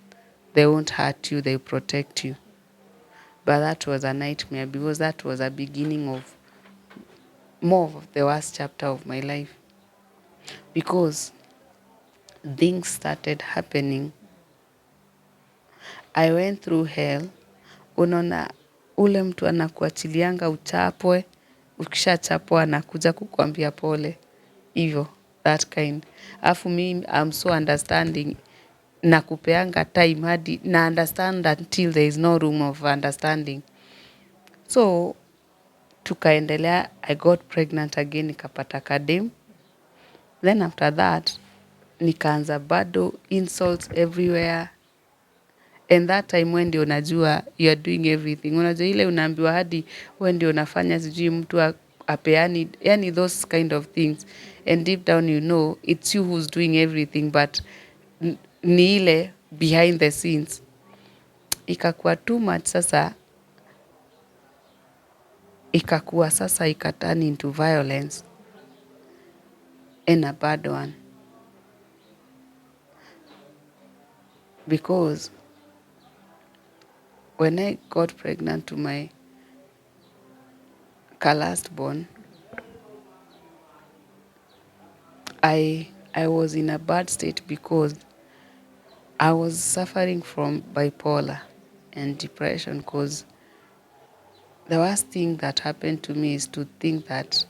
they won't hurt you, they protect you. But that was a nightmare because that was a beginning of more of the worst chapter of my life. Because things started happening. I went through hell. Unaona ule mtu anakuachilianga uchapwe, ukishachapwa anakuja kukuambia pole. Hivyo, that kind. Afu mimi, I'm so understanding. Nakupeanga time hadi na understand until there is no room of understanding. So tukaendelea, I got pregnant again, nikapata kadem. Then after that, nikaanza bado insults everywhere. And that time when ndio unajua you are doing everything. Unajua ile unaambiwa hadi when ndio unafanya sijui mtu apeani, yani those kind of things. And deep down you know it's you who's doing everything, but ni ile behind the scenes. Ikakuwa too much sasa. Ikaturn into violence. And a bad one. Because when I got pregnant to my last born, I was in a bad state because I was suffering from bipolar and depression, because the worst thing that happened to me is to think that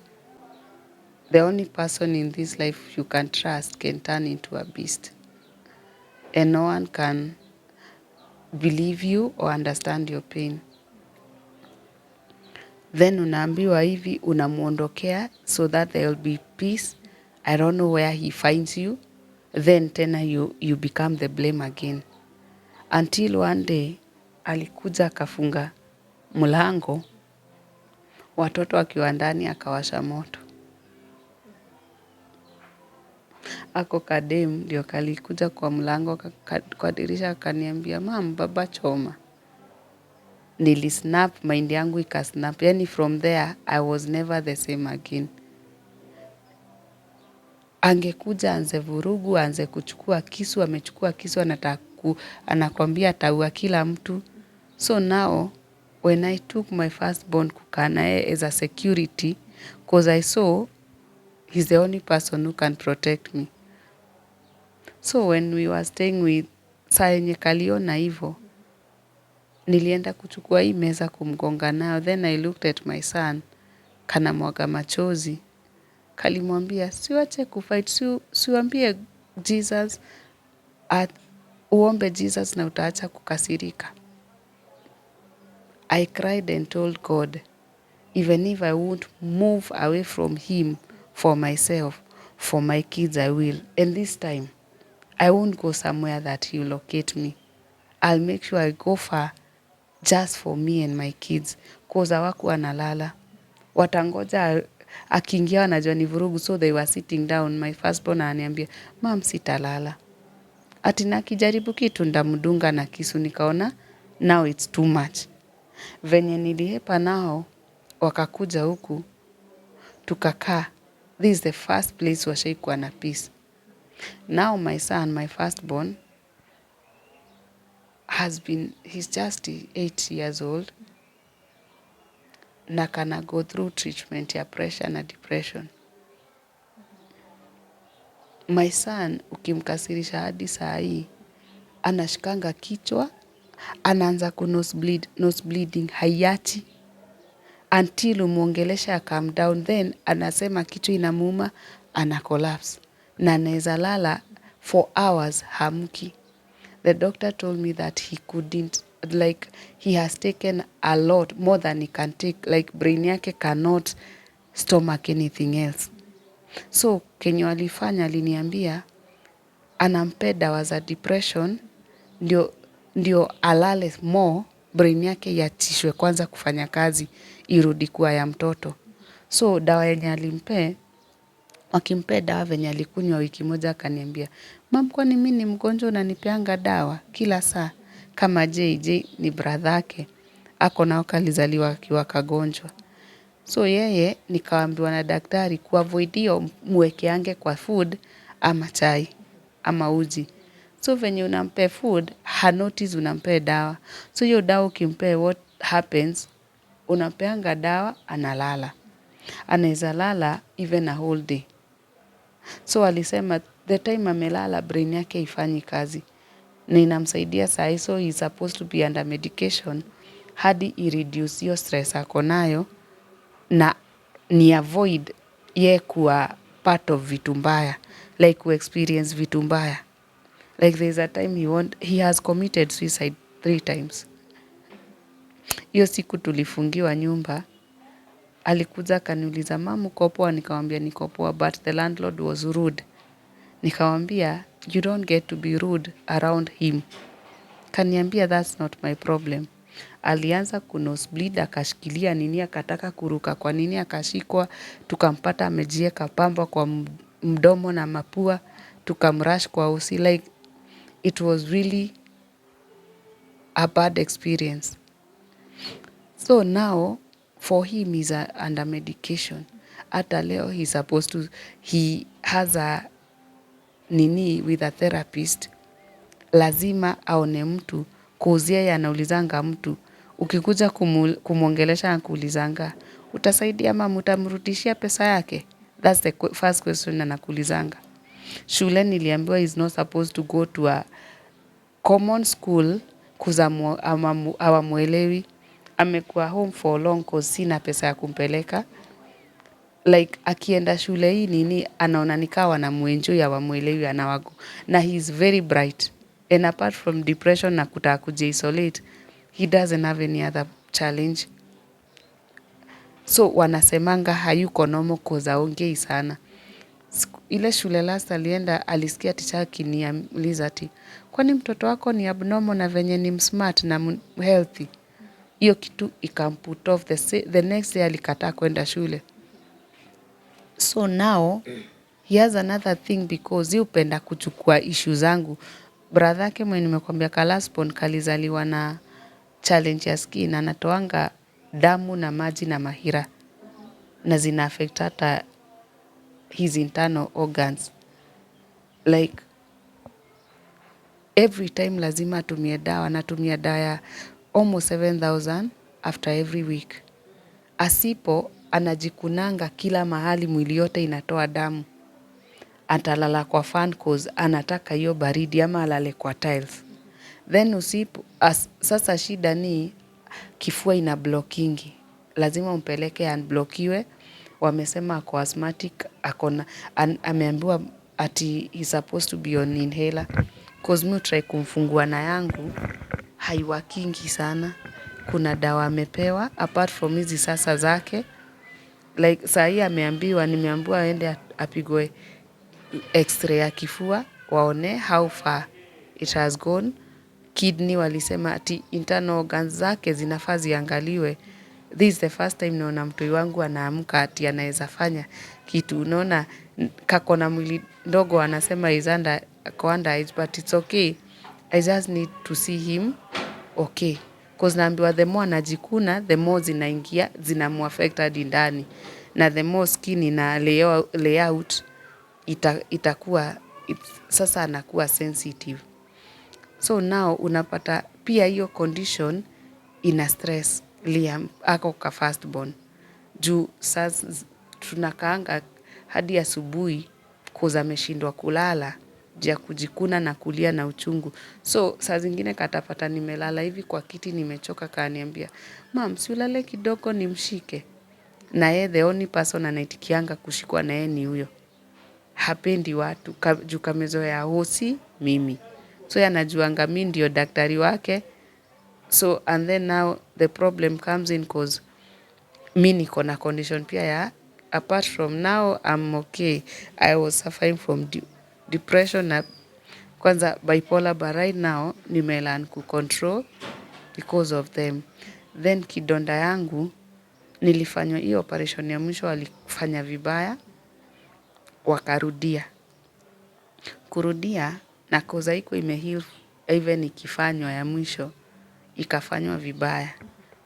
the only person in this life you can trust can turn into a beast. And no one can believe you or understand your pain. Then unaambiwa hivi, unamuondokea so that there will be peace. I don't know where he finds you. Then tena you become the blame again. Until one day, alikuja akafunga mlango, watoto wakiwa ndani, akawasha moto. Ako kadem ndio kalikuja kwa mlango, kwa dirisha akaniambia, "Mom, baba choma." Nilisnap, mind yangu ikasnap. Yani from there, I was never the same again. Angekuja anze vurugu, anze kuchukua kisu, amechukua kisu, anakwambia ataua kila mtu. So now, when I took my firstborn kukaa naye as a security, because I saw he's the only person who can protect me. So when we were staying with, saa yenye kaliona hivo, Nilienda kuchukua hii meza kumgonga nayo. Then I looked at my son. Kana mwaga machozi. Kalimwambia, siwache kufight. Siwambie Jesus. Uombe Jesus na utaacha kukasirika. I cried and told God, even if I won't move away from him for myself, for my kids I will. And this time, I won't go somewhere that he'll locate me. I'll make sure I go far just for me and my kids. Cause hawakuwa nalala. Watangoja akiingia wanajua ni vurugu, so they were sitting down. My firstborn ananiambia, "Mom, sitalala." Ati na akijaribu kitu ndamdunga na kisu. Nikaona now it's too much. Venye nilihepa nao wakakuja huku tukakaa. This is the first place washaikuwa na peace. Now my son, my firstborn, he's just 8 years old. Na kana go through treatment ya pressure na depression. My son, ukimkasirisha hadi saa hii, anashikanga kichwa, anaanza nose bleeding, haiachi. Until umuongelesha calm down, then anasema kichwa inamuuma, ana collapse. Na anaweza lala for hours hamki. The doctor told me that he couldn't, like he has taken a lot more than he can take, like brain yake cannot stomach anything else. So kenye walifanya aliniambia anampe dawa za depression ndio alale more, brain yake iachishwe kwanza kufanya kazi irudi kuwa ya mtoto. So dawa yenye alimpe, wakimpe dawa venye alikunywa wiki moja akaniambia, "Mom, kwani mimi ni mgonjwa unanipeanga dawa kila saa?" Kama JJ ni brother yake, ako nao kalizaliwa akiwa kagonjwa. So yeye nikaambiwa na daktari kuavoid hiyo muwekeange kwa food ama chai ama uji. So venye unampe food, hanotice unampe dawa. So hiyo dawa ukimpe, what happens, unampeanga dawa, analala. Anaweza lala even a whole day. So alisema the time amelala brain yake haifanyi kazi. Na inamsaidia saa hii, so he's supposed to be under medication hadi i-reduce hiyo stress ako nayo na ni avoid ye kuwa part of vitu mbaya, like ku experience vitu mbaya. Like there's a time he has committed suicide 3 times. Hiyo siku tulifungiwa nyumba, alikuja akaniuliza, "Mom, uko poa?" Nikamwambia niko poa, but the landlord was rude. Nikamwambia, "You don't get to be rude around him." Kaniambia, "That's not my problem." Alianza kunosebleed, akashikilia nini, akataka kuruka kwa nini, akashikwa, tukampata amejieka pamba kwa mdomo na mapua, tukamrush kwa usi. Like it was really a bad experience. So now for him he's under medication. Hata leo he has a nini with a therapist. Lazima aone mtu, kuuzia ya anaulizanga mtu. Ukikuja kumwongelesha na kuulizanga, utasaidia ama mtamrudishia pesa yake? That's the first question anakuulizanga. Shule niliambiwa he's not supposed to go to a common school kuza hawamuelewi. Amekuwa home for long cause sina pesa ya kumpeleka. Like akienda shule hii nini anaona nikawa wanamuenjoy hawamuelewi anawago. Na he's very bright. And apart from depression na kutaka kujiisolate, he doesn't have any other challenge. So wanasemanga hayuko normal cause haongei sana. Ile shule last alienda alisikia teacher akiniuliza ati, "Kwani mtoto wako ni abnormal na venye ni smart na healthy?" Hiyo kitu ikamput off. The next day alikataa kwenda shule. So now he has another thing because he hupenda kuchukua issue zangu. Brother yake mwenye nimekwambia kalaspon kalizaliwa na challenge ya skin, anatoanga damu na maji na mahira na zina affect hata his internal organs. Like every time lazima atumie dawa, natumia dawa ya almost 7,000 after every week. Asipo anajikunanga kila mahali, mwili yote inatoa damu. Atalala kwa fan cause anataka hiyo baridi ama alale kwa tiles. Then sasa shida ni kifua ina blockingi. Lazima umpeleke unblockiwe. Wamesema ako asthmatic, ameambiwa ati he's supposed to be on inhaler. Cause mi try kumfungua na yangu, haiwakingi sana. Kuna dawa amepewa, apart from hizi sasa zake. Like saa hii nimeambiwa aende apigwe x-ray ya kifua, waone how far it has gone. Kidney walisema ati internal organs zake zinafaa ziangaliwe. This is the first time naona mtoi wangu anaamka ati anaweza fanya kitu. Unaona kako na mwili ndogo, anasema is under age, but it's okay. I just need to see him okay. Cause naambiwa the more anajikuna, the more zinaingia, zinamuaffect hadi ndani. Na the more skin ina layout, itakuwa, sasa anakuwa sensitive. So now unapata pia hiyo condition ina stress Liam ako ka firstborn. Juu sasa tunakaanga hadi asubuhi cause ameshindwa kulala, juu ya kujikuna na kulia na uchungu. So saa zingine katapata nimelala hivi kwa kiti nimechoka, kaniambia, "Mom, si ulale kidogo nimshike." Na yeye the only person anaitikianga kushikwa na yeye ni huyo. Hapendi watu, juu kamezoea hosi mimi. So yeye anajuanga mimi ndio daktari wake. So and then now the problem comes in cause mi niko na condition pia ya, apart from now I'm okay. I was suffering from depression na kwanza bipolar, but right now nimelearn kucontrol because of them. Then kidonda yangu nilifanywa hiyo operation ya mwisho, walifanya vibaya, wakarudia. Kurudia na cause haikuwa imeheal, even ikifanywa ya mwisho ikafanywa vibaya.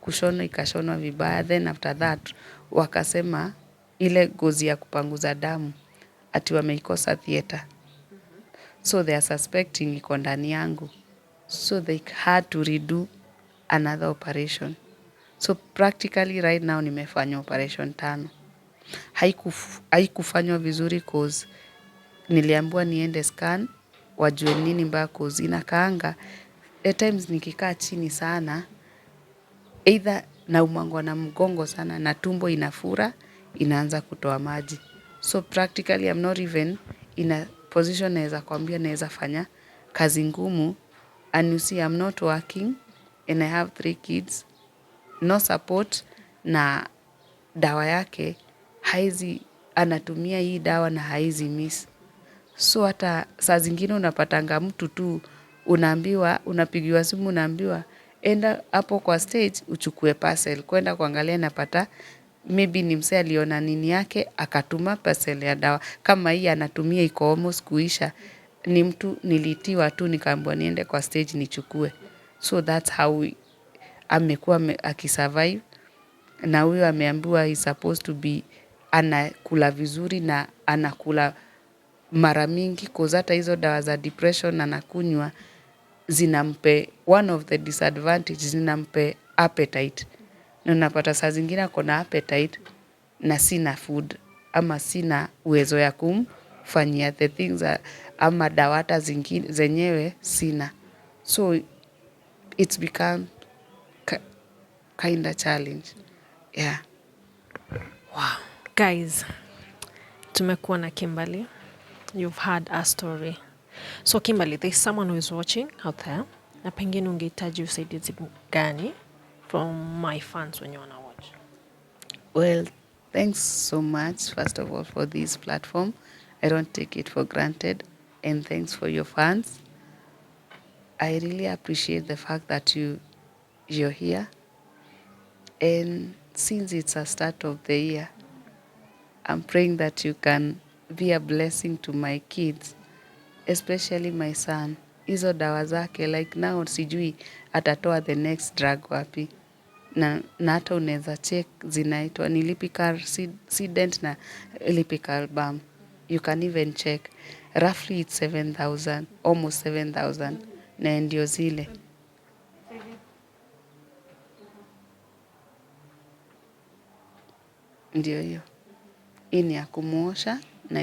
Kushonwa ikashonwa vibaya. Then after that wakasema ile gozi ya kupanguza damu ati wameikosa theater. So they are suspecting iko ndani yangu. So they had to redo another operation. So practically right now nimefanya operation 5. Haikufanywa vizuri cause niliambiwa niende scan wajue nini mbaya, cause inakaanga at times nikikaa chini sana, either naumangwa na mgongo sana na tumbo inafura, inaanza kutoa maji. So practically I'm not even in a position naweza kuambia naweza fanya kazi ngumu. And you see I'm not working and I have 3 kids. No support, na dawa yake anatumia hii dawa na haizi miss. So hata saa zingine unapatanga mtu tu, unaambiwa, unapigiwa simu unaambiwa, enda hapo kwa stage uchukue parcel. Kwenda kuangalia napata maybe ni msee aliona nini yake akatuma parcel ya dawa. Kama hii anatumia iko almost kuisha, ni mtu nilitiwa tu nikaambiwa niende kwa stage nichukue. So that's how amekuwa akisurvive. Na huyo ameambiwa he's supposed to be anakula vizuri na anakula mara mingi, cause hata hizo dawa za depression anakunywa zinampe, one of the disadvantages, zinampe appetite. Na unapata saa zingine ako na appetite na sina food ama sina uwezo ya kumfanyia the things ama dawa hata zenyewe sina. So it's become kinda challenge. Yeah. Wow. Guys, tumekuwa na Kimberly. You've heard a story. So Kimberly, there's someone who is watching out there. Na pengine ungehitaji usaidizi gani from my fans when you wanna watch? Well, thanks so much, first of all, for this platform. I don't take it for granted. And thanks for your fans. I really appreciate the fact that you're here. And since it's a start of the year, I'm praying that you can be a blessing to my kids, especially my son. Hizo dawa zake, like now sijui atatoa the next drug wapi. Na hata unaweza check zinaitwa ni Lipical Sedent na Lipical Balm. You can even check. Roughly it's 7,000, almost 7,000. Na ndio zile. Ndio hiyo. Hii ni ya kumuosha na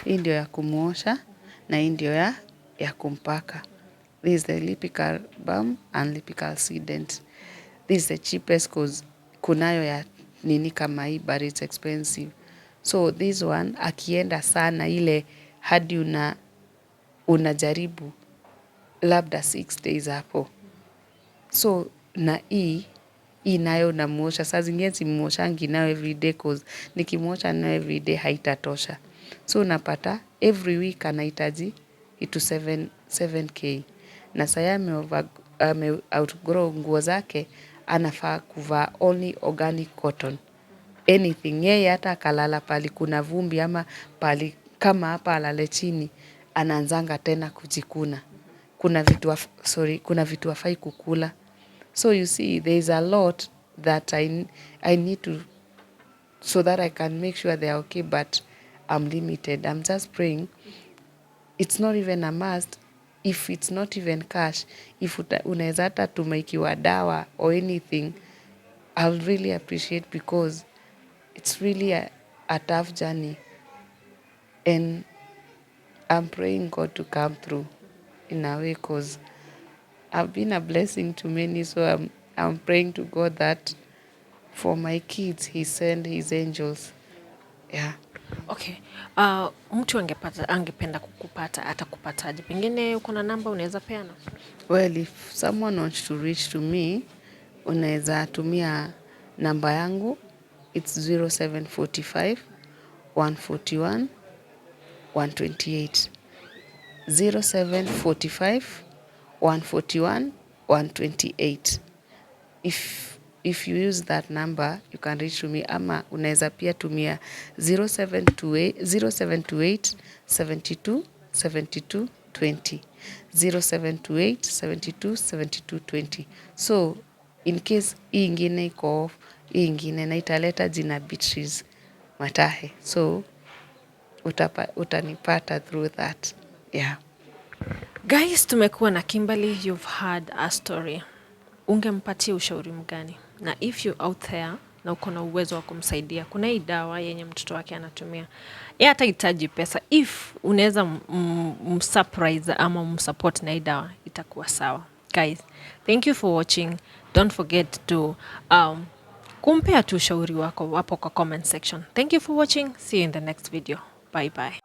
hii ndio ya kumuosha na hii ndio ya kumpaka. This is the lipical balm and lipical sedent. This is the cheapest cause kunayo ya nini kama hii but it's expensive. So this one akienda sana ile hadi unajaribu labda 6 days hapo. So na hii nayo namuosha. Saa zingine simuoshangi nayo everyday cause nikimuosha nayo everyday haitatosha. So unapata every week anahitaji itu 7K. Na saya ame outgrow nguo zake anafaa kuvaa only organic cotton. Anything. Yeye hata akalala pali kuna vumbi ama pali kama hapa alale chini anaanzanga tena kujikuna. Kuna vitu hafai kukula. So you see, there is a lot that I need to, so that I can make sure they are okay, but I'm limited. I'm just praying. It's not even a must. If it's not even cash, if unaweza hata tumeikiwa dawa or anything, I'll really appreciate because it's really a tough journey. And I'm praying God to come through in a way because I've been a blessing to many, so I'm praying to God that for my kids, He send His angels. Yeah. Okay. Mtu angependa kukupata atakupataje? Pengine uko na namba unaweza peana? Well, if someone wants to reach to me, unaweza tumia namba yangu. It's 0745 141 128. 0745 141 128. If you use that number, you can reach to me. Ama unaweza pia tumia 0728 72 72 20. 0728 72 72 20. So in case hii ingine iko off, hii ingine na italeta jina Beatrice Matahe. So utanipata through that. Yeah. Guys, tumekuwa na Kimberly. You've heard a story. Ungempatia ushauri mgani? Na if you out there na uko na uwezo wa kumsaidia, kuna hii dawa yenye mtoto wake anatumia, yeye hatahitaji pesa. If unaweza msurprise ama msupport na hii dawa, itakuwa sawa. Guys, thank you for watching. Don't forget to kumpea tu ushauri wako hapo kwa comment section. Thank you for watching. See you in the next video. Bye bye.